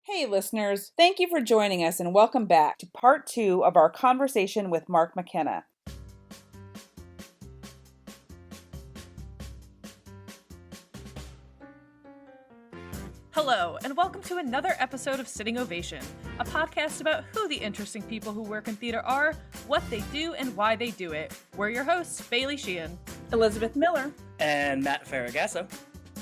Hey, listeners, thank you for joining us and welcome back to part 2 of our conversation with Mark McKenna. Hello, and welcome to another episode of Sitting Ovation, a podcast about who the interesting people who work in theater are, what they do, and why they do it. We're your hosts, Bailey Sheehan, Elizabeth Miller, and Matt Faragasso.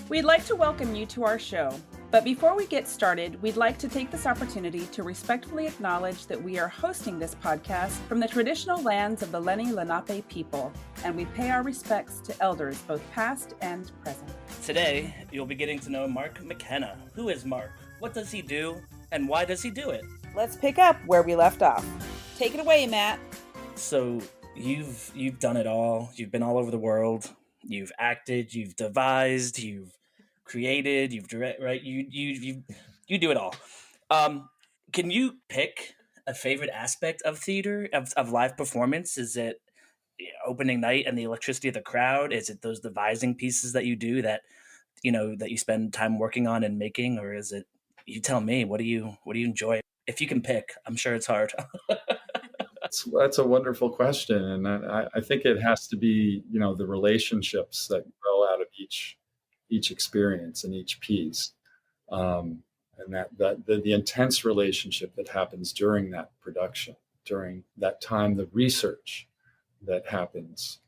We'd like to welcome you to our show. But before we get started, we'd like to take this opportunity to respectfully acknowledge that we are hosting this podcast from the traditional lands of the Lenni Lenape people, and we pay our respects to elders both past and present. Today, you'll be getting to know Mark McKenna. Who is Mark? What does he do? And why does he do it? Let's pick up where we left off. Take it away, Matt. So, you've done it all. You've been all over the world. You've acted, you've devised, you've created, you've direct, right? You do it all. Can you pick a favorite aspect of theater, of live performance? Is it opening night and the electricity of the crowd? Is it those devising pieces that you do that you spend time working on and making, or is it, you tell me, what do you enjoy? If you can pick, I'm sure it's hard. That's a wonderful question, and I think it has to be the relationships that grow out of each experience and each piece, and that the intense relationship that happens during that production, during that time, the research that happens,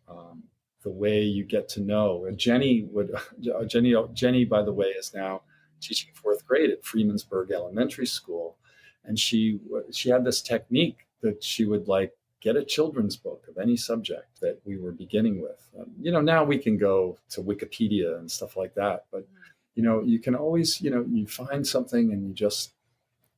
the way you get to know. And Jenny, by the way, is now teaching fourth grade at Freemansburg Elementary School, and she had this technique that she would get a children's book of any subject that we were beginning with. Now we can go to Wikipedia and stuff like that, but you can always, you find something and you just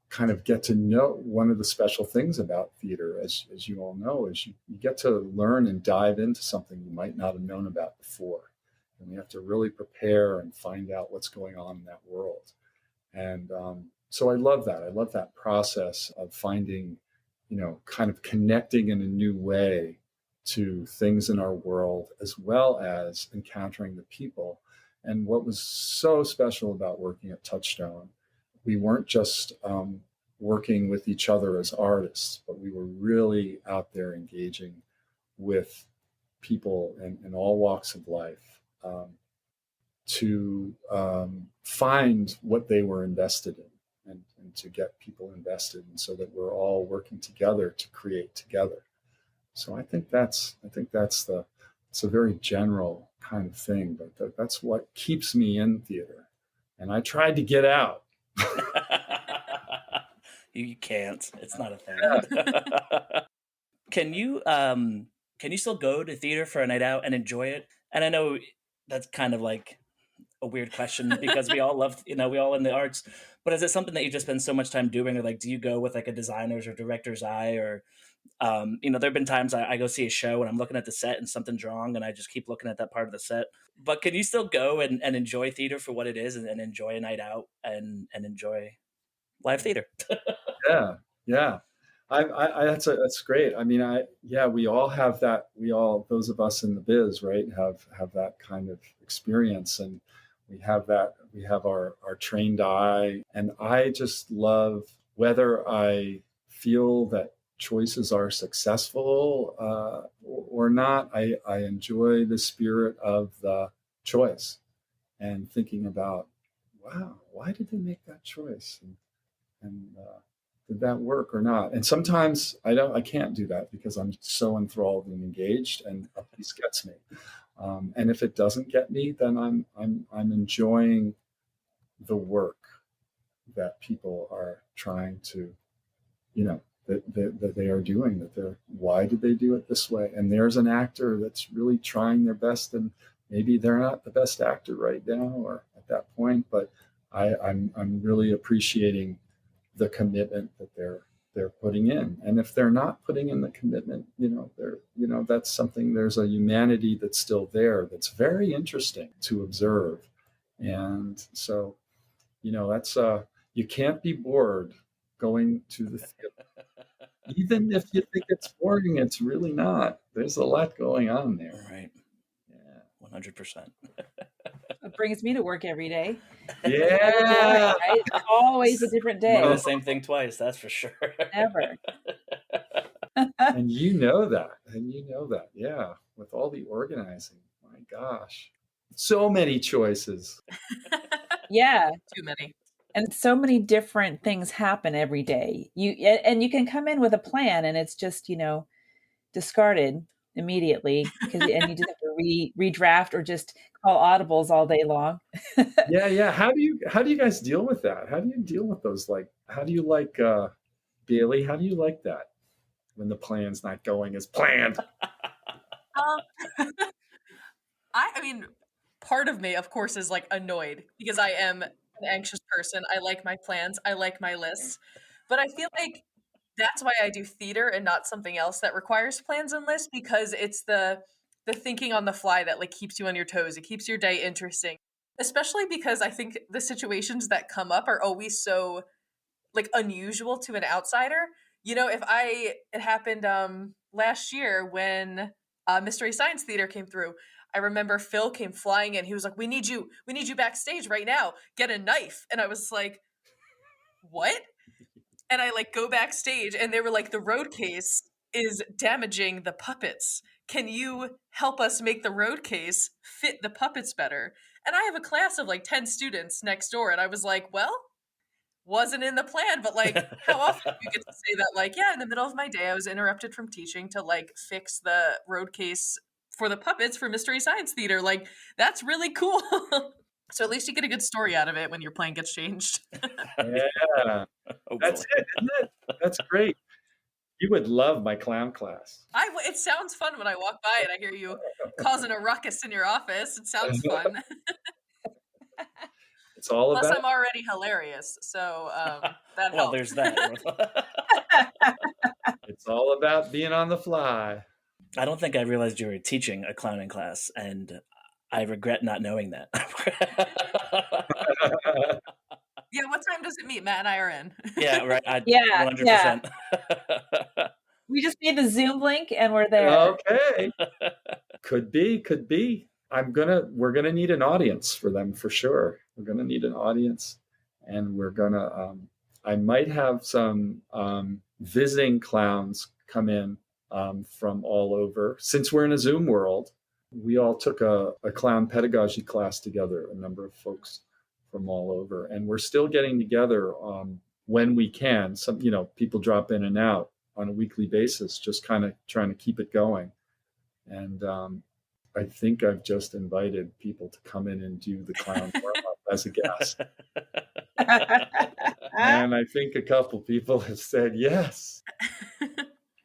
kind of get to know. One of the special things about theater, as you all know, is you get to learn and dive into something you might not have known about before. And you have to really prepare and find out what's going on in that world. And so I love that. I love that process of finding, kind of connecting in a new way to things in our world, as well as encountering the people. And what was so special about working at Touchstone, we weren't just working with each other as artists, but we were really out there engaging with people in all walks of life to find what they were invested in. And to get people invested, and so that we're all working together to create together. So I think it's a very general kind of thing, but that's what keeps me in theater. And I tried to get out. You can't. It's not a thing. Can you still go to theater for a night out and enjoy it? And I know that's kind of like a weird question because we all love, we all in the arts, but is it something that you just spend so much time doing, or do you go with a designer's or director's eye, or there've been times I go see a show and I'm looking at the set and something's wrong and I just keep looking at that part of the set. But can you still go and enjoy theater for what it is, and enjoy a night out and enjoy live theater? Yeah. That's great. I mean, we all have that. Those of us in the biz, right, have that kind of experience, and we have our trained eye. And I just love, whether I feel that choices are successful or not, I enjoy the spirit of the choice and thinking about, wow, why did they make that choice? And did that work or not? And sometimes I can't do that because I'm so enthralled and engaged, and a piece gets me. And if it doesn't get me, then I'm enjoying the work that people are trying to, that they are doing. Why did they do it this way? And there's an actor that's really trying their best, and maybe they're not the best actor right now or at that point, but I'm really appreciating the commitment that they're putting in. And if they're not putting in the commitment, that's something, there's a humanity that's still there that's very interesting to observe. And so, that's you can't be bored going to the theater. Even if you think it's boring, it's really not. There's a lot going on there. Right. Yeah. 100%. It brings me to work every day. Yeah. Right? It's always a different day. Never the same thing twice, that's for sure. Never. And you know that. Yeah. With all the organizing. My gosh. So many choices. Yeah. Too many. And so many different things happen every day. And you can come in with a plan and it's just, discarded immediately and you just have to redraft or just call audibles all day long. Yeah. How do you guys deal with that? How do you deal with those? Like, how do you Bailey, how do you like that when the plan's not going as planned? I mean, part of me, of course, is like annoyed because I am an anxious person. I like my plans. I like my lists. But I feel like that's why I do theater and not something else that requires plans and lists, because it's the thinking on the fly that like keeps you on your toes. It keeps your day interesting. Especially because I think the situations that come up are always so like unusual to an outsider. It happened last year when Mystery Science Theater came through. I remember Phil came flying in. He was like, we need you backstage right now. Get a knife. And I was like, what? And I like go backstage and they were like, the road case is damaging the puppets. Can you help us make the road case fit the puppets better? And I have a class of like 10 students next door. And I was like, well, wasn't in the plan, but like how often do you get to say that? Like, yeah, in the middle of my day, I was interrupted from teaching to like fix the road case for the puppets for Mystery Science Theater. Like, that's really cool. So at least you get a good story out of it when your plan gets changed. Yeah. That's it, isn't it? That's great. You would love my clown class. It sounds fun when I walk by and I hear you causing a ruckus in your office. It sounds fun. It's all Plus, about. I'm already hilarious, so that Well, helps. there's that. It's all about being on the fly. I don't think I realized you were teaching a clowning class, and I regret not knowing that. Yeah, what time does it meet? Matt and I are in. Yeah, right. 100%. We just need the Zoom link and we're there. Okay. Could be. We're gonna need an audience for them for sure. We're gonna need an audience, and we're gonna. I might have some visiting clowns come in from all over. Since we're in a Zoom world, we all took a clown pedagogy class together. A number of folks from all over, and we're still getting together when we can. Some people drop in and out on a weekly basis, just kind of trying to keep it going. And I think I've just invited people to come in and do the clown warm-up as a guest. And I think a couple people have said yes.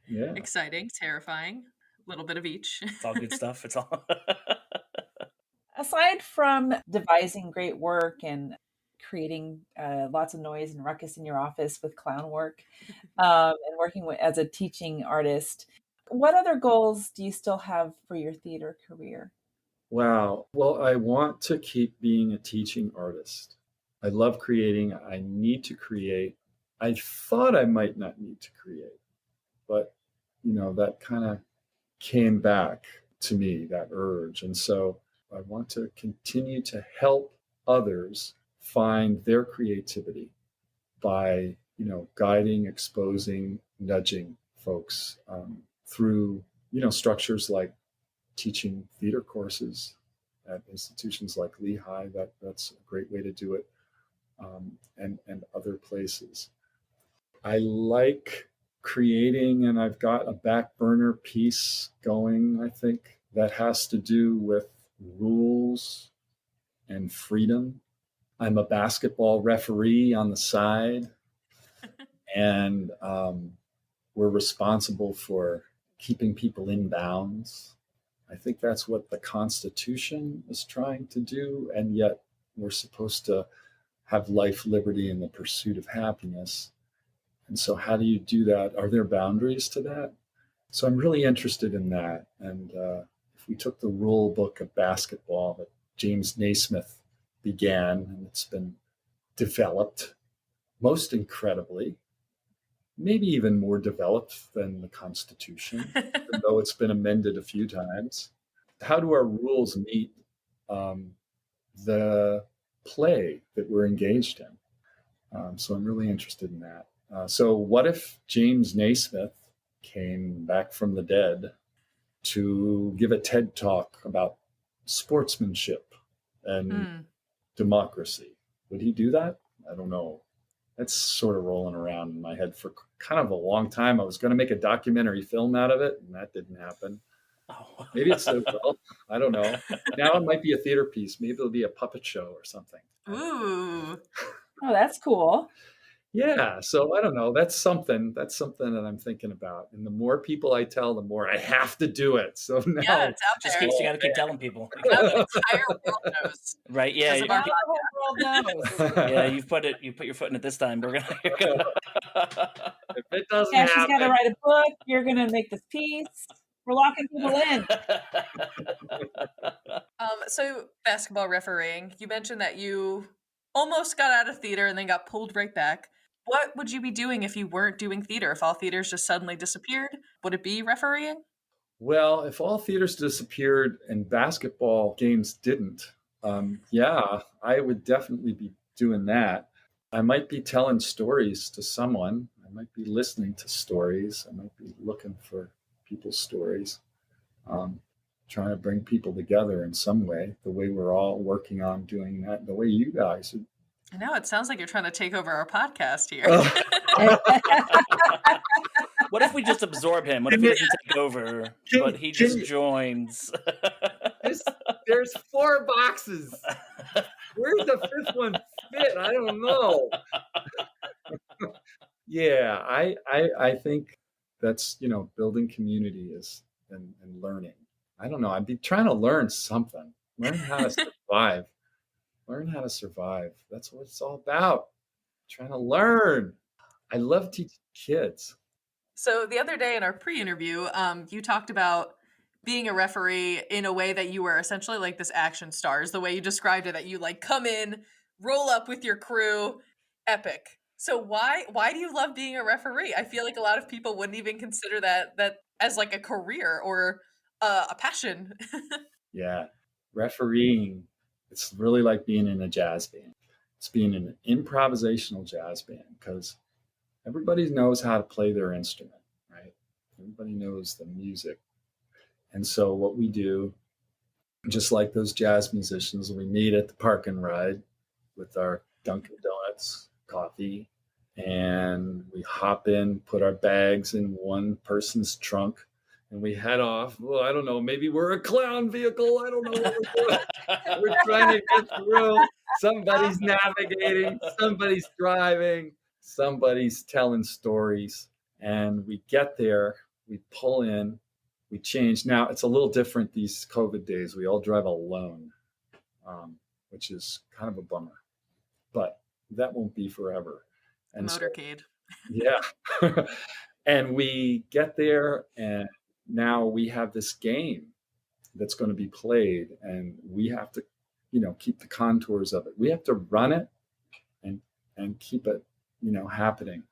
Yeah. Exciting, terrifying, a little bit of each. It's all good stuff. It's all. Aside from devising great work and creating lots of noise and ruckus in your office with clown work and working as a teaching artist, what other goals do you still have for your theater career? Wow. Well, I want to keep being a teaching artist. I love creating. I need to create. I thought I might not need to create, but that kind of came back to me, that urge. And so I want to continue to help others find their creativity by, guiding, exposing, nudging folks through, structures like teaching theater courses at institutions like Lehigh. That's a great way to do it, and other places. I like creating, and I've got a back burner piece going, I think, that has to do with rules and freedom. I'm a basketball referee on the side, and we're responsible for keeping people in bounds. I think that's what the Constitution is trying to do, and yet we're supposed to have life, liberty, and the pursuit of happiness. And so how do you do that? Are there boundaries to that? So I'm really interested in that. And if we took the rule book of basketball that James Naismith began, and it's been developed most incredibly, maybe even more developed than the Constitution, even though it's been amended a few times. How do our rules meet the play that we're engaged in. So I'm really interested in that. So what if James Naismith came back from the dead to give a TED talk about sportsmanship and democracy? Would he do that? I don't know. That's sort of rolling around in my head for kind of a long time. I was going to make a documentary film out of it, and that didn't happen. Oh. Maybe it's so well. I don't know. Now it might be a theater piece. Maybe it'll be a puppet show or something. Ooh. Oh, that's cool. Yeah. So I don't know. That's something that I'm thinking about. And the more people I tell, the more I have to do it. So now Yeah, it's out Just there. you got to keep telling people. Now the entire world knows. Right? Yeah. Because of our Now the whole world knows. Yeah, you put your foot in it this time. You're gonna if it doesn't Yeah, she's got to happen, write a book. You're going to make this piece. We're locking people in. So basketball refereeing, you mentioned that you almost got out of theater and then got pulled right back. What would you be doing if you weren't doing theater? If all theaters just suddenly disappeared, would it be refereeing? well, if all theaters disappeared and basketball games didn't, yeah, I would definitely be doing that. I might be telling stories to someone. I might be listening to stories. I might be looking for people's stories, trying to bring people together in some way, the way we're all working on doing that, the way you guys are. I know, it sounds like you're trying to take over our podcast here. What if we just absorb him? What if he doesn't take over, but he just joins? There's 4 boxes. Where's the 5th one fit? I don't know. Yeah, I think that's, building community is and learning. I don't know. I'd be trying to learn something. Learn how to survive. Learn how to survive. That's what it's all about. Trying to learn. I love teaching kids. So the other day in our pre-interview, you talked about being a referee in a way that you were essentially like this action star, is the way you described it, that you like come in, roll up with your crew, epic. So why do you love being a referee? I feel like a lot of people wouldn't even consider that as like a career or a passion. Yeah. Refereeing, it's really like being in a jazz band. It's being in an improvisational jazz band because everybody knows how to play their instrument, right? Everybody knows the music. And so what we do, just like those jazz musicians, we meet at the park and ride with our Dunkin' Donuts coffee, and we hop in, put our bags in one person's trunk, and we head off. Well, I don't know, maybe we're a clown vehicle. I don't know what we're doing. We're trying to get through. Somebody's navigating, somebody's driving, somebody's telling stories. And we get there, we pull in, we change. Now, it's a little different these COVID days. We all drive alone, which is kind of a bummer. But that won't be forever. And Motorcade. So, yeah. And we get there, and now we have this game that's going to be played, and we have to, keep the contours of it. We have to run it and keep it, happening.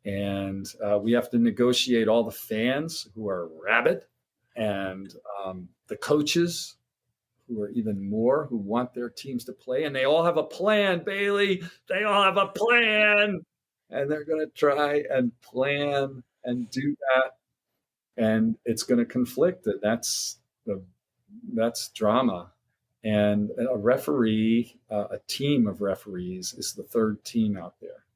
And we have to negotiate all the fans who are rabid, and the coaches who are even more, who want their teams to play. And they all have a plan, Bailey. They all have a plan. And they're going to try and plan and do that. And it's going to conflict. And that's drama. And a referee, a team of referees is the third team out there.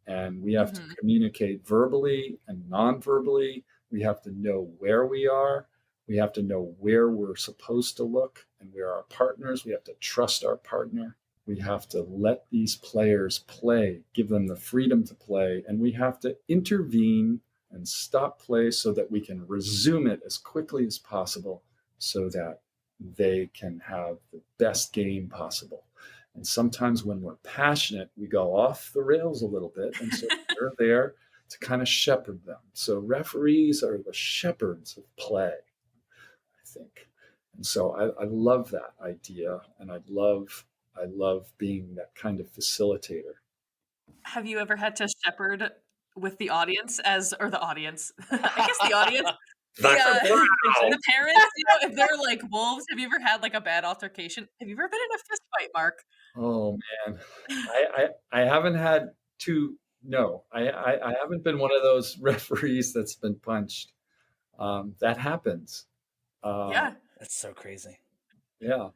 And we have to communicate verbally and non-verbally. We have to know where we are. We have to know where we're supposed to look and where our partners. We have to trust our partner. We have to let these players play, give them the freedom to play. And we have to intervene and stop play so that we can resume it as quickly as possible so that they can have the best game possible. And sometimes when we're passionate, we go off the rails a little bit. And so we're there to kind of shepherd them. So referees are the shepherds of play, I think. And so I love that idea. And I love being that kind of facilitator. Have you ever had to shepherd with the audience or the audience? I guess the audience That's Yeah. wow. The parents, if they're like wolves, have you ever had like a bad altercation? Have you ever been in a fist fight, Mark? Oh man, I haven't had two. No, I haven't been one of those referees that's been punched. That happens. Yeah. That's so crazy. Yeah,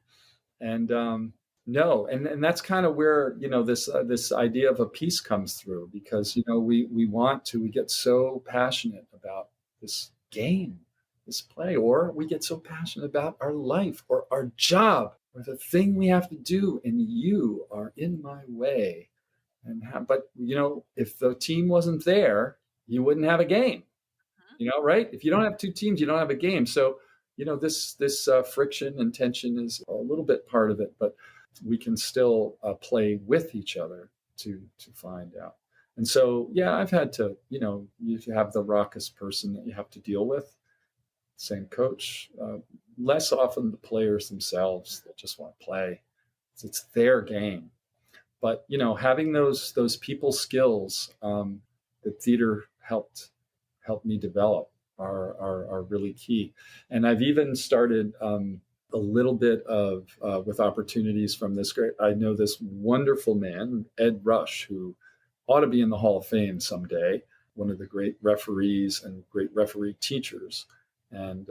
and no, and that's kind of where this idea of a piece comes through, because we get so passionate about this game, this play, or we get so passionate about our life or our job or the thing we have to do, and you are in my way. But if the team wasn't there, you wouldn't have a game. Right? If you don't have two teams, you don't have a game. So this friction and tension is a little bit part of it, but we can still play with each other to find out. And so, yeah, I've had to, you have the raucous person that you have to deal with. Same coach. Less often the players themselves that just want to play. It's their game. But having those people skills that theater helped me develop are really key. And I've even started a little bit of with opportunities from this great. I know this wonderful man, Ed Rush, who ought to be in the Hall of Fame someday. One of the great referees and great referee teachers. And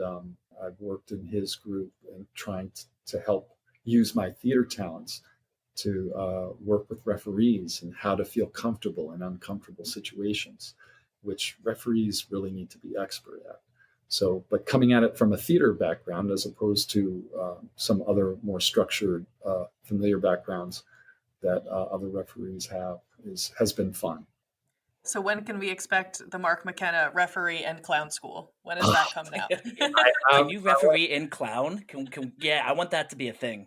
I've worked in his group and trying to help use my theater talents to work with referees and how to feel comfortable in uncomfortable situations, which referees really need to be expert at. So, but coming at it from a theater background as opposed to some other more structured, familiar backgrounds that other referees have has been fun. So when can we expect the Mark McKenna referee and clown school? When is that coming out? Can you referee in clown? Yeah, I want that to be a thing.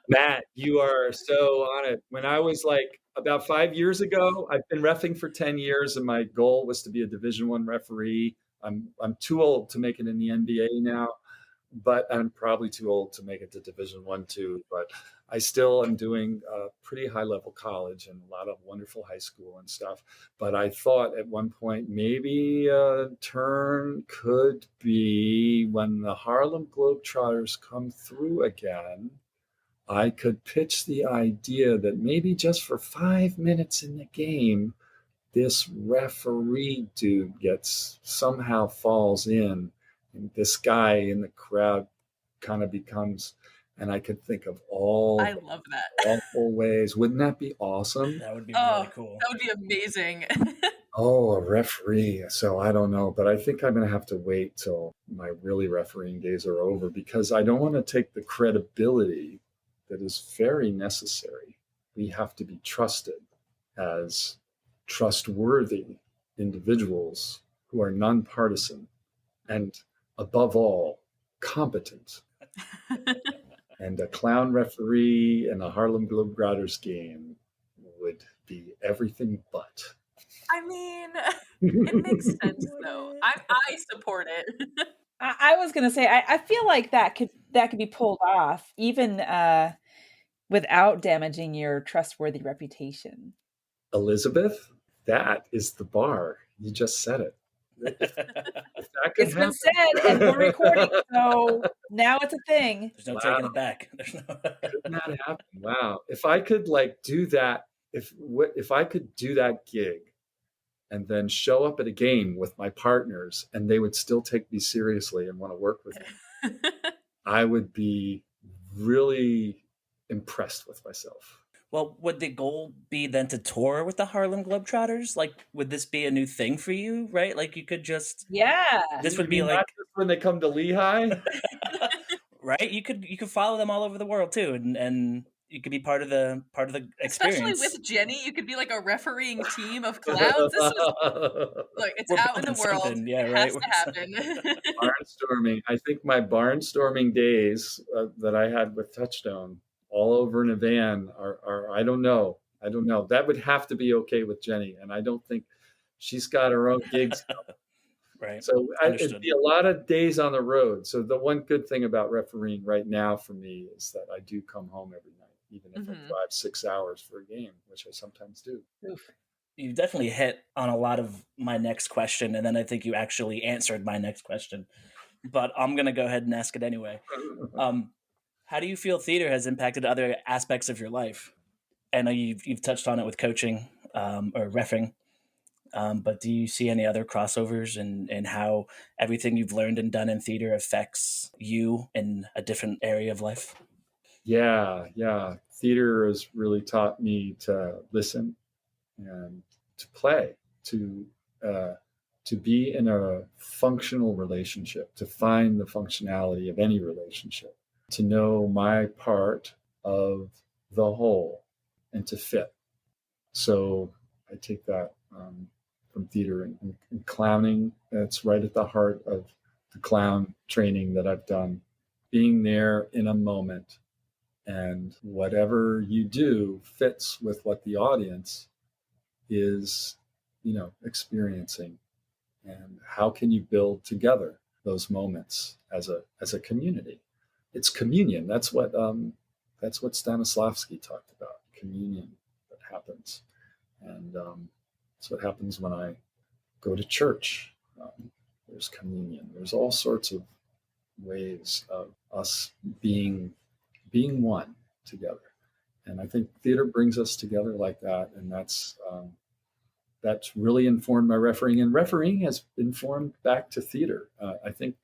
Matt, you are so on it. When I was like about 5 years ago, I've been reffing for 10 years, and my goal was to be a Division I referee. I'm too old to make it in the NBA now, but I'm probably too old to make it to Division I too. But I still am doing pretty high level college and a lot of wonderful high school and stuff. But I thought at one point maybe a turn could be when the Harlem Globetrotters come through again. I could pitch the idea that maybe just for 5 minutes in the game, this referee dude somehow falls in, and this guy in the crowd kind of becomes, and I could think of I love that. awful ways. Wouldn't that be awesome? That would be really cool. That would be amazing. Oh, a referee. So I don't know, but I think I'm going to have to wait till my really refereeing days are over, because I don't want to take the credibility that is very necessary. We have to be trusted as trustworthy individuals who are nonpartisan and, above all, competent. And a clown referee in a Harlem Globetrotters game would be everything but. I mean, it makes sense though. I support it. I was going to say, I feel like that could be pulled off even without damaging your trustworthy reputation. Elizabeth, that is the bar. You just said it. It's been said and we're recording, so now it's a thing. There's no taking it back. Couldn't that happen? Wow. If I could do that, if I could do that gig and then show up at a game with my partners and they would still take me seriously and want to work with me, I would be really impressed with myself. Well, would the goal be then to tour with the Harlem Globetrotters? Like, would this be a new thing for you, right? Like, you could just... Yeah. This would be like... Not just when they come to Lehigh? Right? You could follow them all over the world, too, and you could be part of the experience. Especially with Jenny, you could be like a refereeing team of clowns. Look, it's out in the world. Yeah, it right. has to happen. Barnstorming. I think my barnstorming days that I had with Touchstone all over in a van are I don't know. That would have to be okay with Jenny, and I don't think she's got her own gigs. Right. So it'd be a lot of days on the road. So the one good thing about refereeing right now for me is that I do come home every night, even if I drive 6 hours for a game, which I sometimes do. Oof. you definitely hit on a lot of my next question, and then I think you actually answered my next question. But I'm gonna go ahead and ask it anyway. How do you feel theater has impacted other aspects of your life? I know you've touched on it with coaching or reffing, but do you see any other crossovers in how everything you've learned and done in theater affects you in a different area of life? Yeah. Theater has really taught me to listen and to play, to be in a functional relationship, to find the functionality of any relationship, to know my part of the whole, and to fit. So I take that from theater and clowning. That's right at the heart of the clown training that I've done. Being there in a moment, and whatever you do fits with what the audience is, experiencing. And how can you build together those moments as a community? It's communion. That's what Stanislavski talked about. Communion that happens, and that's what happens when I go to church. There's communion. There's all sorts of ways of us being one together, and I think theater brings us together like that, and that's really informed my refereeing, and refereeing has informed back to theater. I think,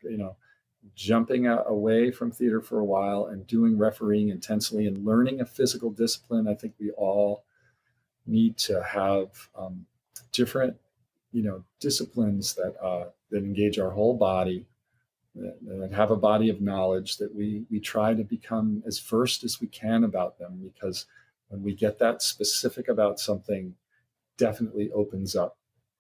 jumping away from theater for a while and doing refereeing intensely and learning a physical discipline. I think we all need to have different, disciplines that engage our whole body, that have a body of knowledge, that we try to become as versed as we can about them, because when we get that specific about something, definitely opens up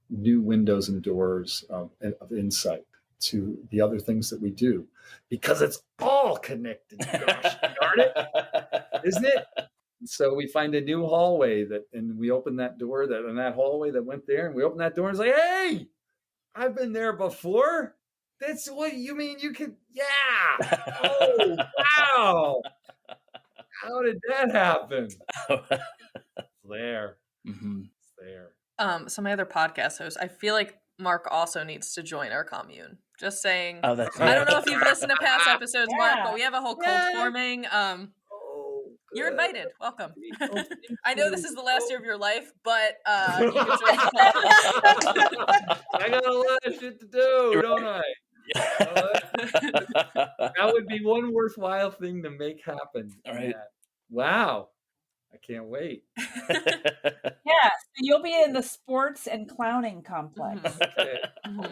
new windows and doors of insight to the other things that we do, because it's all connected. Gosh darn it, isn't it? So we find a new hallway and we open that door and that hallway that went there, and we open that door and it's like, hey, I've been there before. That's what you mean. You can, yeah. Oh, wow. How did that happen? There. Mm-hmm. It's there. So my other podcast host, I feel like Mark also needs to join our commune. Just saying. Oh, that's I don't know if you've listened to past episodes, Mark, but we have a whole cult Yeah. forming. You're invited. Welcome. I know this is the last year of your life, but you can join the cult. I got a lot of shit to do, don't I? That would be one worthwhile thing to make happen. All right. Wow. I can't wait. Yeah, so you'll be in the sports and clowning complex. Okay.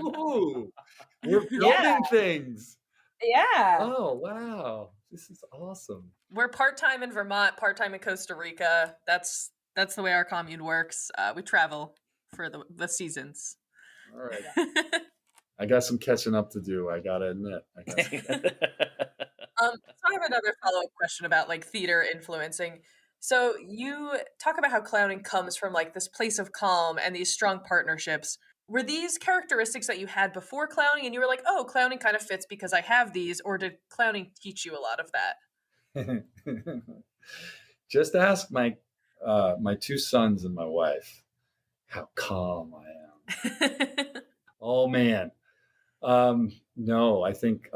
Ooh, we're building things. Yeah. Oh, wow. This is awesome. We're part-time in Vermont, part-time in Costa Rica. That's the way our commune works. We travel for the seasons. All right. I got some catching up to do, I gotta admit. So I have another follow-up question about like theater influencing. So you talk about how clowning comes from like this place of calm and these strong partnerships. Were these characteristics that you had before clowning and you were like, oh, clowning kind of fits because I have these, or did clowning teach you a lot of that? Just ask my two sons and my wife how calm I am. Oh man. No, I think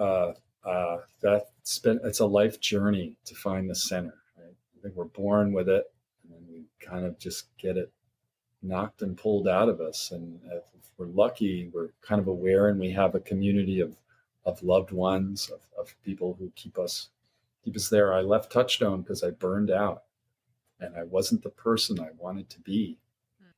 it's a life journey to find the center. Right? I think we're born with it, and then we kind of just get it knocked and pulled out of us. And if we're lucky, we're kind of aware, and we have a community of loved ones, of people who keep us there. I left Touchstone because I burned out, and I wasn't the person I wanted to be.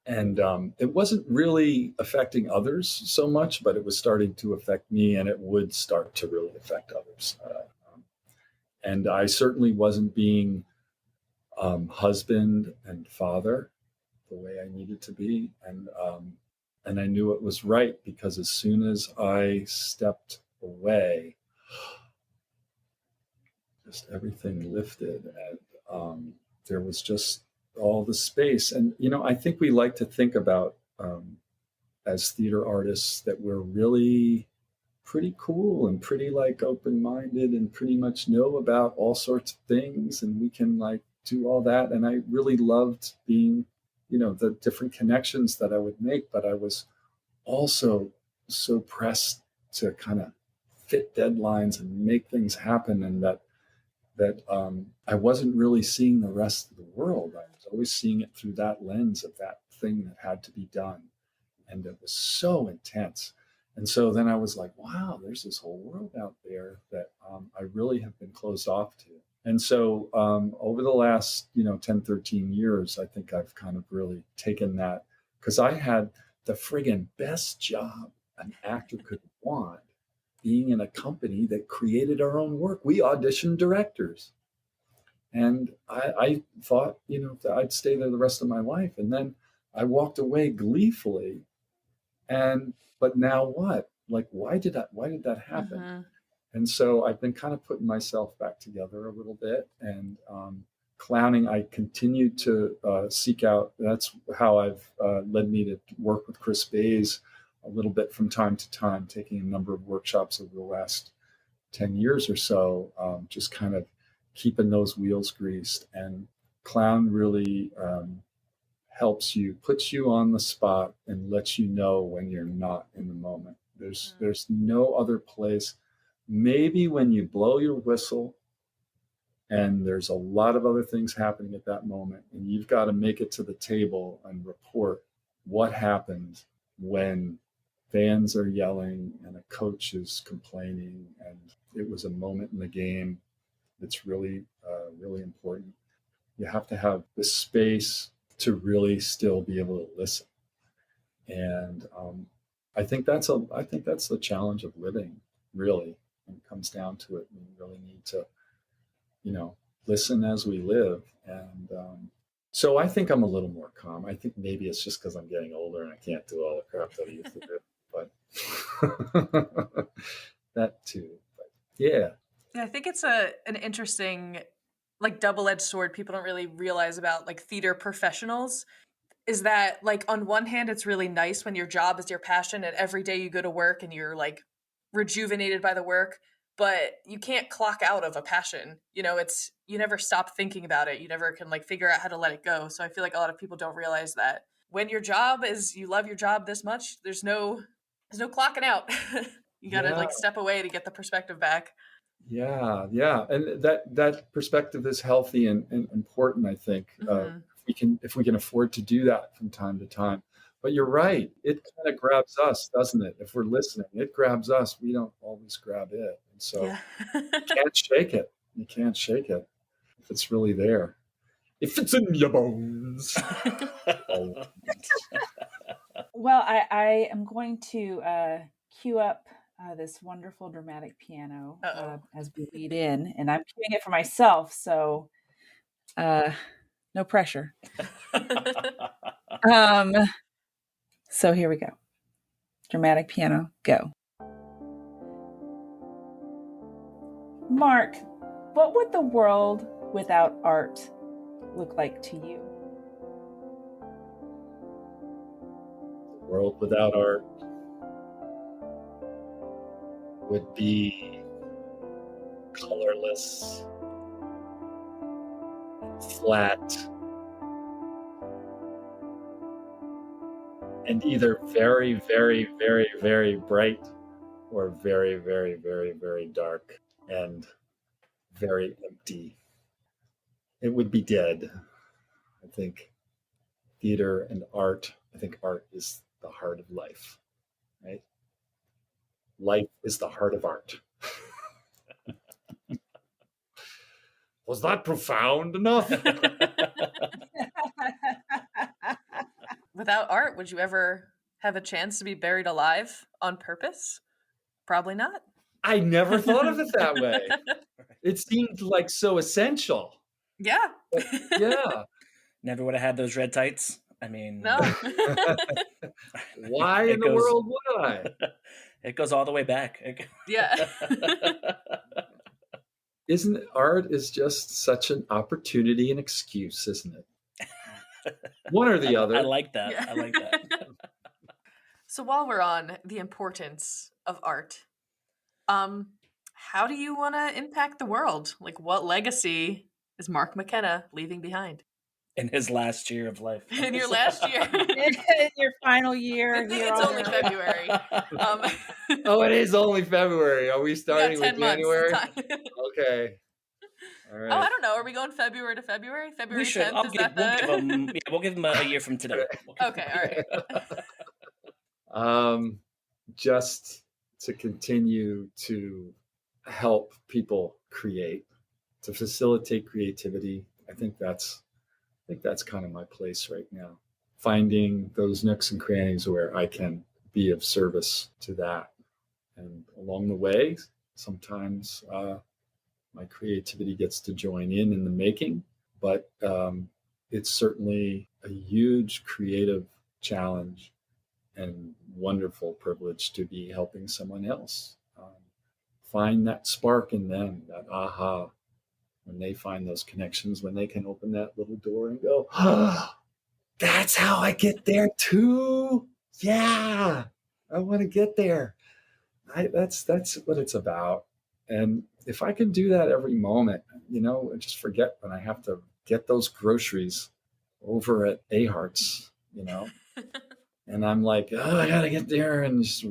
And it wasn't really affecting others so much, but it was starting to affect me, and it would start to really affect others. And I certainly wasn't being husband and father the way I needed to be. And I knew it was right, because as soon as I stepped away, just everything lifted, and there was just all the space. And, I think we like to think about, as theater artists, that we're really pretty cool and pretty like open-minded and pretty much know about all sorts of things, and we can like do all that. And I really loved being, the different connections that I would make, but I was also so pressed to kind of fit deadlines and make things happen, and that I wasn't really seeing the rest of the world. I was always seeing it through that lens of that thing that had to be done. And it was so intense. And so then I was like, wow, there's this whole world out there that I really have been closed off to. And so over the last, 10, 13 years, I think I've kind of really taken that, because I had the friggin' best job an actor could want, being in a company that created our own work. We auditioned directors. And I thought, that I'd stay there the rest of my life. And then I walked away gleefully. But now what? Like, why did that happen? Mm-hmm. And so I've been kind of putting myself back together a little bit, and clowning, I continued to seek out. That's how I've led me to work with Chris Bays a little bit from time to time, taking a number of workshops over the last 10 years or so, just kind of keeping those wheels greased. And clown really helps you, puts you on the spot and lets you know when you're not in the moment. There's no other place. Maybe when you blow your whistle and there's a lot of other things happening at that moment, and you've got to make it to the table and report what happened when fans are yelling and a coach is complaining, and it was a moment in the game that's really, really important. You have to have the space to really still be able to listen. And I think that's the challenge of living, really, when it comes down to it. We really need to, listen as we live. And so I think I'm a little more calm. I think maybe it's just because I'm getting older and I can't do all the crap that I used to do, but that too. But yeah. Yeah, I think it's an interesting, like, double-edged sword people don't really realize about, like, theater professionals, is that, like, on one hand, it's really nice when your job is your passion and every day you go to work and you're, like, rejuvenated by the work, but you can't clock out of a passion. You never stop thinking about it. You never can, like, figure out how to let it go. So I feel like a lot of people don't realize that when your job is, you love your job this much, there's no clocking out. You got to, like, step away to get the perspective back. Yeah. And that perspective is healthy and important, I think. Mm-hmm. If we can afford to do that from time to time. But you're right. It kind of grabs us, doesn't it? If we're listening, it grabs us. We don't always grab it. And so you can't shake it. You can't shake it if it's really there. If it's in your bones. Well, I am going to cue up this wonderful dramatic piano as we lead in, and I'm cueing it for myself, so no pressure. So here we go. Dramatic piano, go. Mark, what would the world without art look like to you? The world without art would be colorless, flat, and either very, very, very, very bright or very, very, very, very dark and very empty. It would be dead. I think theater and art, I think art is the heart of life, right? Life is the heart of art. Was that profound enough? Without art, would you ever have a chance to be buried alive on purpose? Probably not. I never thought of it that way. It seemed like so essential. Yeah. But, yeah. Never would have had those red tights. I mean, No. Why in the world would I? It goes all the way back. Yeah. Isn't it, art is just such an opportunity and excuse, isn't it? One or the other. I like that. Yeah. I like that. So while we're on the importance of art, how do you want to impact the world? Like, what legacy is Mark McKenna leaving behind? in his last year of life. In your last year. In your final year. Good thing here it's on only Earth. February. Oh, it is only February. Are we We got starting 10 with January? months. Okay. All right. Oh, I don't know. Are we going February to February? February We should. 10th? We'll give him a year from today. Okay, all right. Just to continue to help people create, to facilitate creativity. I think that's kind of my place right now. Finding those nooks and crannies where I can be of service to that. And along the way, sometimes my creativity gets to join in the making, but it's certainly a huge creative challenge and wonderful privilege to be helping someone else find that spark in them, that aha, when they find those connections, when they can open that little door and go, oh, that's how I get there too. Yeah, I want to get there. That's what it's about. And if I can do that every moment, I just forget when I have to get those groceries over at Ahart's, and I'm like, oh, I got to get there and just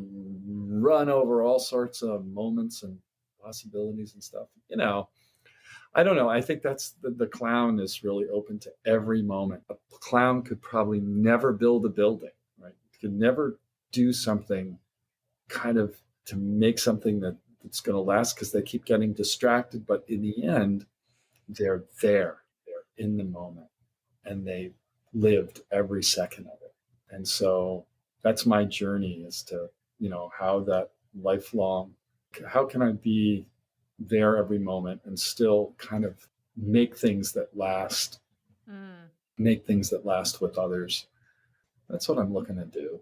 run over all sorts of moments and possibilities and stuff. I don't know. I think that's the clown is really open to every moment. A clown could probably never build a building, right? Could never do something kind of to make something that's going to last because they keep getting distracted. But in the end, they're there. They're in the moment and they lived every second of it. And so that's my journey is to, how that lifelong, how can I be there every moment and still kind of make things that last, make things that last with others. That's what I'm looking to do.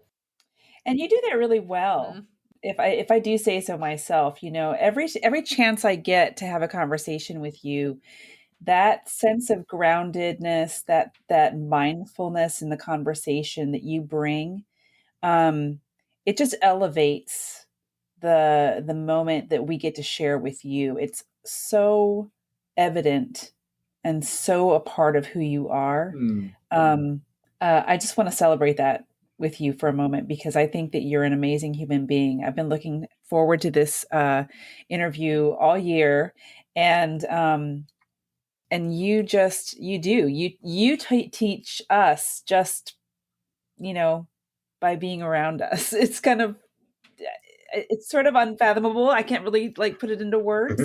And you do that really well. If I do say so myself, every chance I get to have a conversation with you, that sense of groundedness, that mindfulness in the conversation that you bring, it just elevates the moment that we get to share with you. It's so evident and so a part of who you are. I just want to celebrate that with you for a moment because I think that you're an amazing human being. I've been looking forward to this interview all year, and you teach us just, by being around us. It's sort of unfathomable. I can't really put it into words.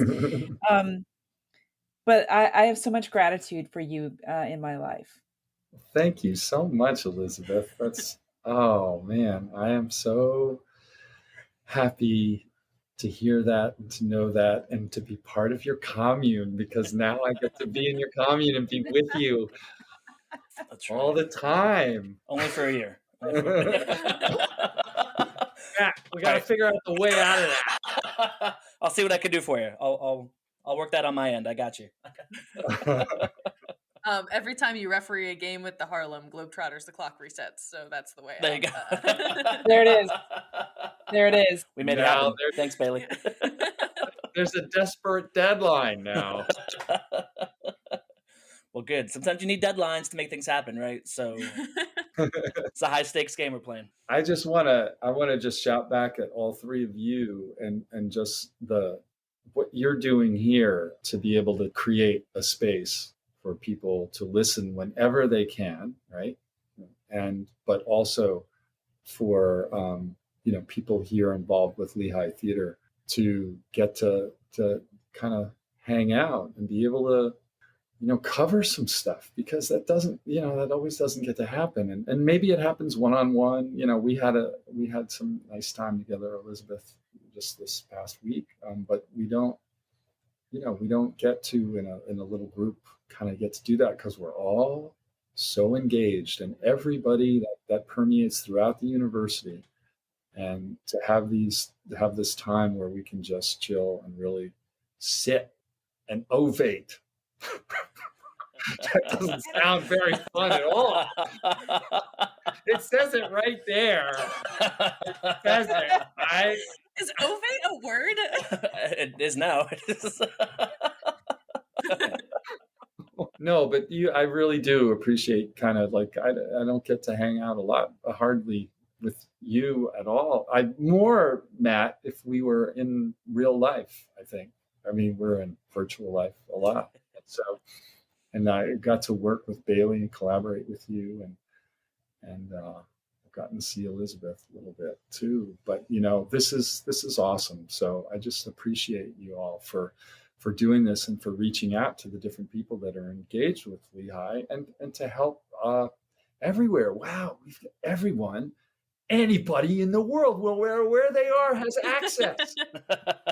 But I have so much gratitude for you in my life. Thank you so much, Elizabeth. Oh man, I am so happy to hear that and to know that and to be part of your commune because now I get to be in your commune and be with you all the time. Only for a year. Yeah, we got to figure out the way out of that. I'll see what I can do for you. I'll work that on my end. I got you. Every time you referee a game with the Harlem Globetrotters, the clock resets. So that's the way. There you go. There it is. There it is. We made it happen. Thanks, Bailey. There's a desperate deadline now. Well, good. Sometimes you need deadlines to make things happen, right? So it's a high stakes game we're playing. I want to just shout back at all three of you and just what you're doing here to be able to create a space for people to listen whenever they can, right? But also for people here involved with Lehigh Theater to get to kind of hang out and be able to cover some stuff because that always doesn't get to happen. And maybe it happens one-on-one. We had some nice time together, Elizabeth, just this past week. But we don't get to in a little group kind of get to do that because we're all so engaged and everybody that permeates throughout the university. And to have this time where we can just chill and really sit and ovate. That doesn't sound very fun at all. It says it right there. It says it, right? Is ovate a word? It is now. No, but I really do appreciate kind of like, I don't get to hang out a lot, hardly with you at all. I more, Matt, if we were in real life, I think. I mean, we're in virtual life a lot. And I got to work with Bailey and collaborate with you, and I've gotten to see Elizabeth a little bit too. But this is awesome. So I just appreciate you all for doing this and for reaching out to the different people that are engaged with Lehigh and to help everywhere. Wow, we've got everyone, anybody in the world, well, where they are has access.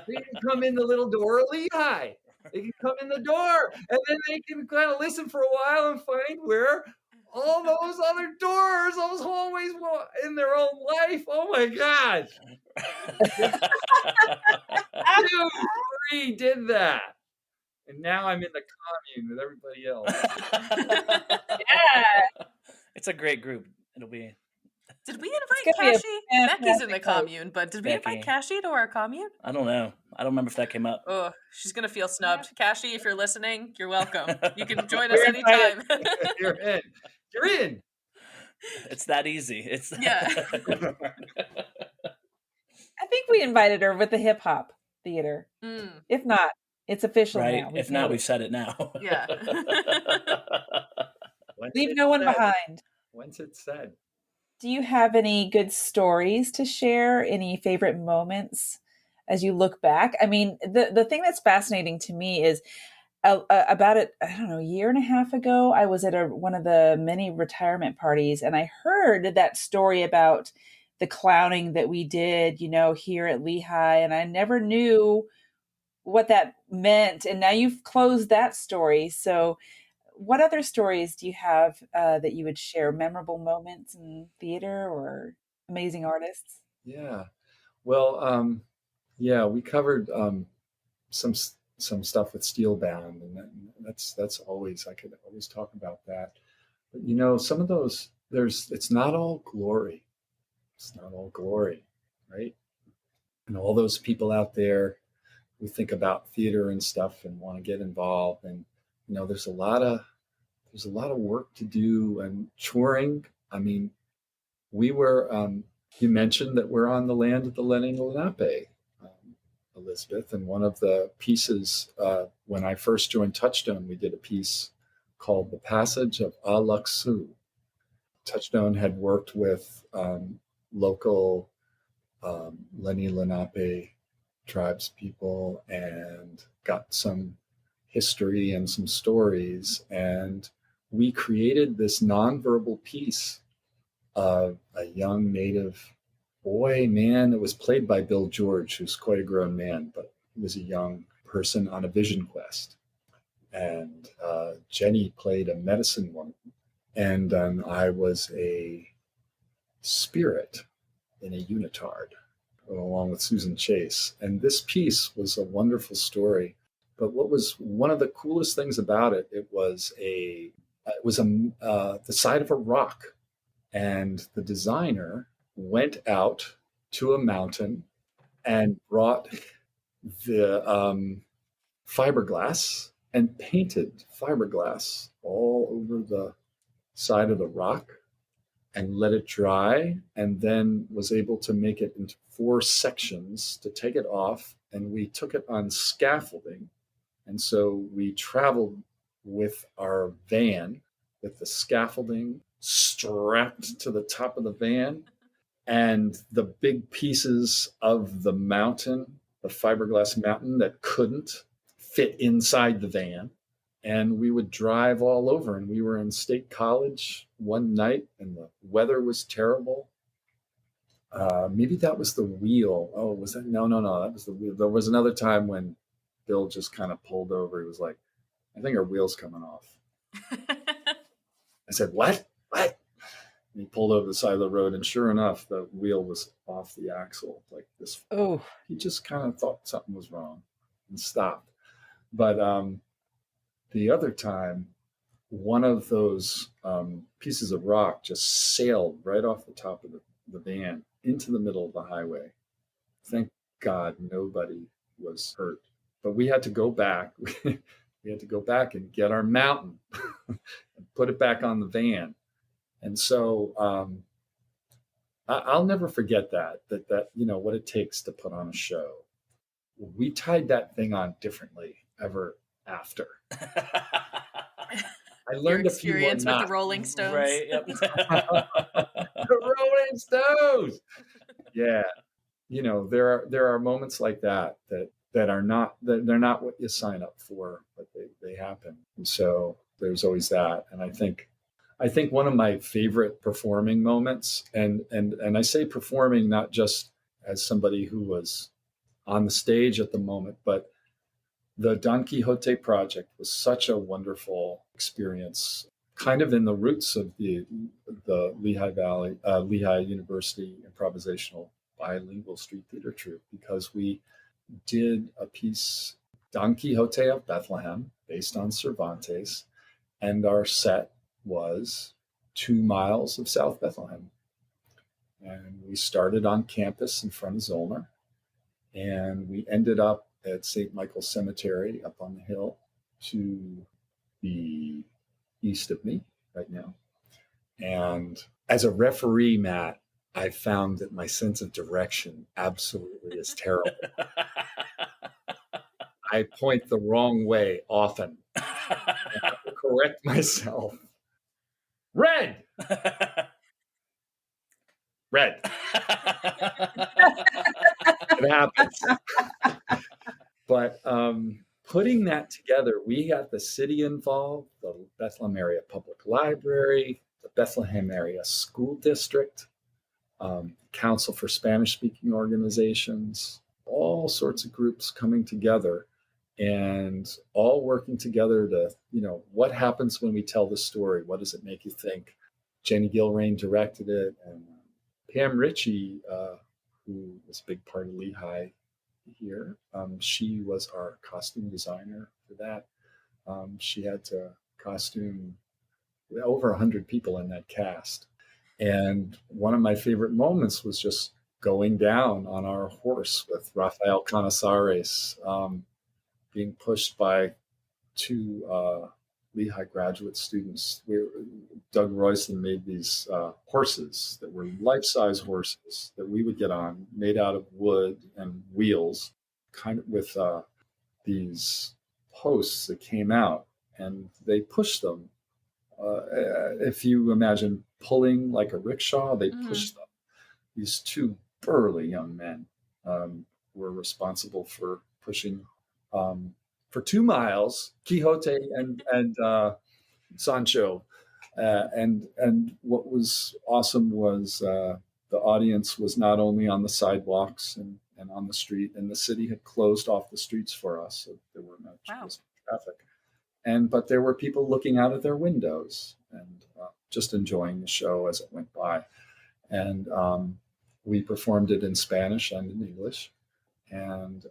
They can come in the little door of Lehigh. They can come in the door, and then they can kind of listen for a while and find where all those other doors, those hallways in their own life. Oh my God. Dude, we did that. And now I'm in the commune with everybody else. Yeah. It's a great group. It'll be. Did we invite Cashy? Becky's in the commune, but did we invite Cashy to our commune? I don't know. I don't remember if that came up. Oh, she's going to feel snubbed. Cashy, if you're listening, you're welcome. You can join us anytime. You're in. You're in. It's that easy. Yeah. I think we invited her with the hip hop theater. If not, it's official now. If not, we've said it now. Yeah. Leave no one behind. Once it's said. Do you have any good stories to share? Any favorite moments as you look back? I mean, the thing that's fascinating to me is about a year and a half ago, I was at one of the many retirement parties, and I heard that story about the clowning that we did, here at Lehigh, and I never knew what that meant. And now you've closed that story. So what other stories do you have that you would share? Memorable moments in theater or amazing artists? Yeah. Well, we covered some stuff with Steelbound, and that's always, I could always talk about that. But some of those, it's not all glory. It's not all glory, right? And all those people out there who think about theater and stuff and want to get involved, and there's a lot of work to do and touring. I mean, we were. You mentioned that we're on the land of the Lenni Lenape, Elizabeth, and one of the pieces when I first joined Touchstone, we did a piece called "The Passage of Alaksu." Touchstone had worked with local Lenni Lenape tribes people and got some history and some stories, and we created this nonverbal piece of a young native man that was played by Bill George, who's quite a grown man, but he was a young person on a vision quest. And Jenny played a medicine woman, and I was a spirit in a unitard, along with Susan Chase. And this piece was a wonderful story. But what was one of the coolest things about it, it was the side of a rock. And the designer went out to a mountain and brought the fiberglass and painted fiberglass all over the side of the rock and let it dry, and then was able to make it into 4 sections to take it off. And we took it on scaffolding. And so we traveled with our van with the scaffolding strapped to the top of the van, and the big pieces of the mountain, the fiberglass mountain that couldn't fit inside the van. And we would drive all over, and we were in State College one night and the weather was terrible. Maybe that was the wheel. Oh, was that? No, that was the wheel. There was another time when Bill just kind of pulled over. He was like, I think our wheel's coming off. I said, what? And he pulled over the side of the road, and sure enough, the wheel was off the axle like this. Oh, he just kind of thought something was wrong and stopped. But the other time, one of those pieces of rock just sailed right off the top of the van into the middle of the highway. Thank God nobody was hurt. But we had to go back. We had to go back and get our mountain and put it back on the van. And so I'll never forget that what it takes to put on a show. We tied that thing on differently ever after. I learned Your experience with the Rolling Stones. Right. Yep. The Rolling Stones. Yeah. There are moments like that are not, they're not what you sign up for, but they happen. And so there's always that. And I think one of my favorite performing moments, and I say performing not just as somebody who was on the stage at the moment, but the Don Quixote project was such a wonderful experience, kind of in the roots of the Lehigh Valley, Lehigh University improvisational bilingual street theater troupe, because we did a piece, Don Quixote of Bethlehem, based on Cervantes, and our set was 2 miles of South Bethlehem. And we started on campus in front of Zollner, and we ended up at St. Michael's Cemetery up on the hill to the east of me right now. And as a referee, Matt, I found that my sense of direction absolutely is terrible. I point the wrong way often. I have to correct myself. Red! Red. It happens. But putting that together, we got the city involved, the Bethlehem Area Public Library, the Bethlehem Area School District, Council for Spanish-Speaking Organizations, all sorts of groups coming together and all working together to, what happens when we tell the story? What does it make you think? Jenny Gilrain directed it, and Pam Ritchie, who was a big part of Lehigh here, she was our costume designer for that. She had to costume over 100 people in that cast. And one of my favorite moments was just going down on our horse with Rafael Canizares, being pushed by 2 Lehigh graduate students. Doug Royston made these horses that were life-size horses that we would get on, made out of wood and wheels, kind of with these posts that came out, and they pushed them. If you imagine pulling like a rickshaw, they pushed them. These 2 burly young men were responsible for pushing for 2 miles, Quixote and Sancho. And what was awesome was the audience was not only on the sidewalks and on the street, and the city had closed off the streets for us, so there were no traffic. But there were people looking out of their windows and just enjoying the show as it went by. And we performed it in Spanish and in English. And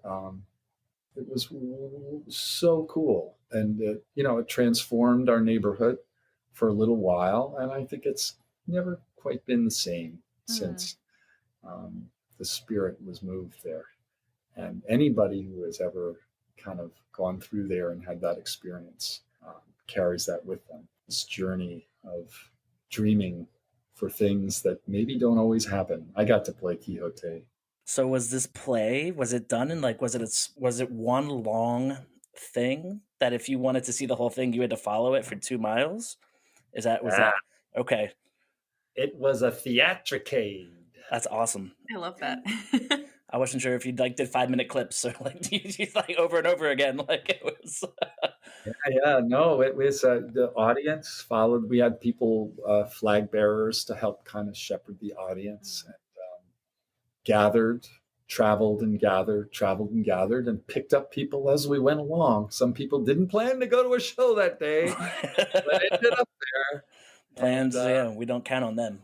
it was so cool. And it transformed our neighborhood for a little while. And I think it's never quite been the same since the spirit was moved there. And anybody who has ever kind of gone through there and had that experience carries that with them. This journey of dreaming for things that maybe don't always happen. I got to play Quixote. So was this play, was it done in was it one long thing that if you wanted to see the whole thing, you had to follow it for 2 miles? Was that okay? It was a theatricade. That's awesome. I love that. I wasn't sure if you did 5-minute clips or you over and over again. It was. No, it was the audience followed. We had people, flag bearers to help kind of shepherd the audience, and traveled and gathered, and picked up people as we went along. Some people didn't plan to go to a show that day, but ended up there. Plans, we don't count on them.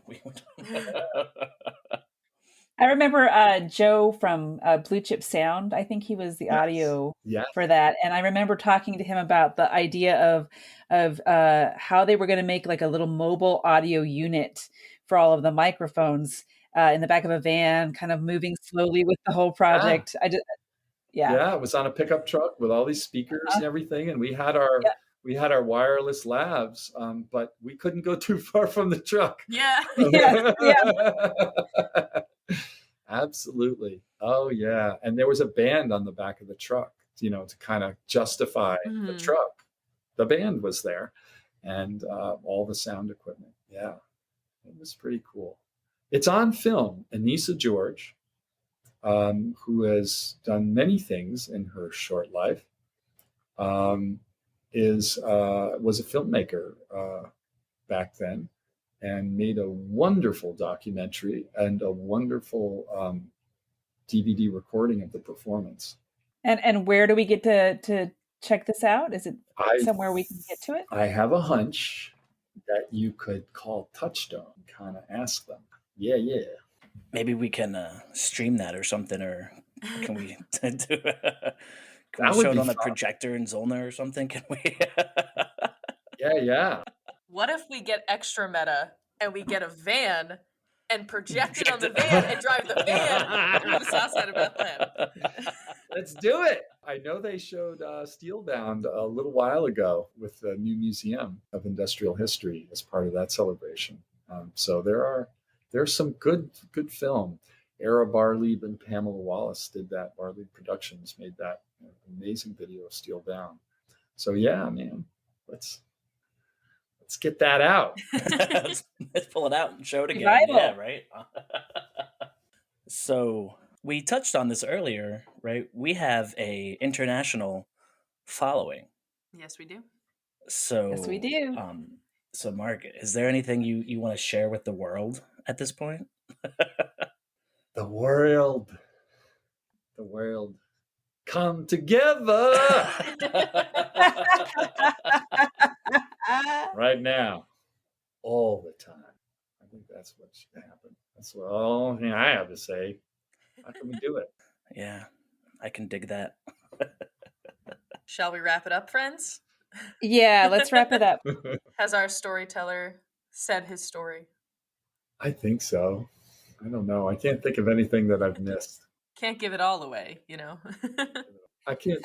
I remember Joe from Blue Chip Sound. I think he was the audio for that. And I remember talking to him about the idea of how they were going to make like a little mobile audio unit for all of the microphones in the back of a van, kind of moving slowly with the whole project. Yeah, it was on a pickup truck with all these speakers and everything, and we had our wireless labs, but we couldn't go too far from the truck. Yeah. Absolutely. Oh yeah, and there was a band on the back of the truck, to kind of justify the truck. The band was there, and all the sound equipment. Yeah, it was pretty cool. It's on film. Anisa George, who has done many things in her short life, was a filmmaker back then, and made a wonderful documentary and a wonderful DVD recording of the performance. And where do we get to check this out? Is it somewhere we can get to it? I have a hunch that you could call Touchstone, kind of ask them. Yeah. Maybe we can stream that or something, or can we show it on a projector in Zollner or something? Can we? Yeah. What if we get extra meta and we get a van and project it on the van and drive the van through the Southside of Bethlehem? Let's do it. I know they showed Steelbound a little while ago with the new Museum of Industrial History as part of that celebration. So there's some good film. Era Barleeb and Pamela Wallace did that. Barleeb Productions made that amazing video of Steelbound. So yeah, man, let's get that out. Let's pull it out and show it again. Revival. Yeah, right. So we touched on this earlier, right? We have a international following. Yes, we do. So Yes, we do. So Mark, is there anything you want to share with the world at this point? The world. Come together right now, all the time. I think that's what should happen. That's all I have to say. How can we do it? Yeah, I can dig that. Shall we wrap it up, friends? Yeah, let's wrap it up. Has our storyteller said his story? I think so. I don't know. I can't think of anything that I've missed. Can't give it all away, I can't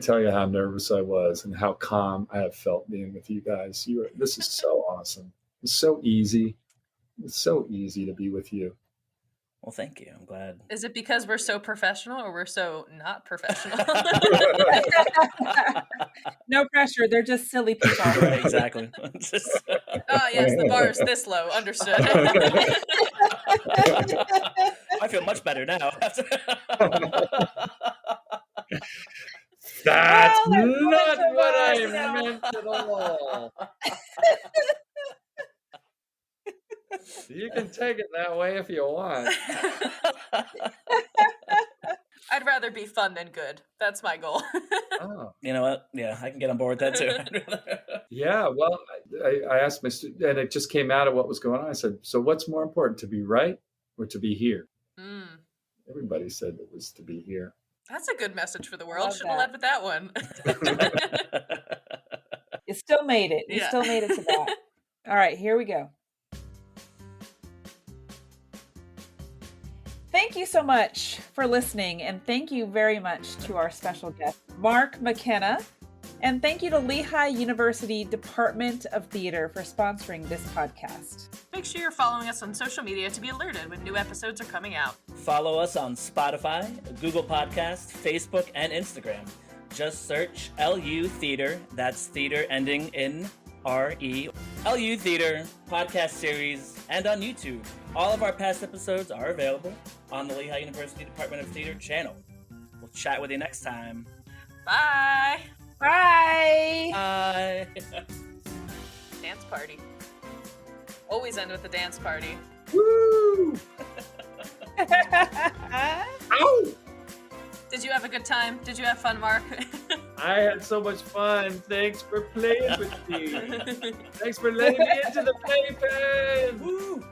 tell you how nervous I was and how calm I have felt being with you guys. This is so awesome. It's so easy. It's so easy to be with you. Well, thank you. I'm glad. Is it because we're so professional or we're so not professional? No pressure. They're just silly people. Right, exactly. Yes, the bar is this low. Understood. I feel much better now. That's not what I meant at all. You can take it that way if you want. I'd rather be fun than good. That's my goal. Oh. You know what? Yeah, I can get on board with that too. Yeah, well, I asked my student, and it just came out of what was going on. I said, so what's more important, to be right or to be here? Everybody said it was to be here. That's a good message for the world. Should have led with that one. You still made it. You still made it to that. All right, here we go. Thank you so much for listening, and thank you very much to our special guest, Mark McKenna. And thank you to Lehigh University Department of Theater for sponsoring this podcast. Make sure you're following us on social media to be alerted when new episodes are coming out. Follow us on Spotify, Google Podcasts, Facebook, and Instagram. Just search LU Theater. That's theater ending in RE. LU Theater podcast series, and on YouTube. All of our past episodes are available on the Lehigh University Department of Theater channel. We'll chat with you next time. Bye. Bye. Bye. Dance party. Always end with a dance party. Woo! Ow! Did you have a good time? Did you have fun, Mark? I had so much fun. Thanks for playing with me. Thanks for letting me into the playpen. Woo!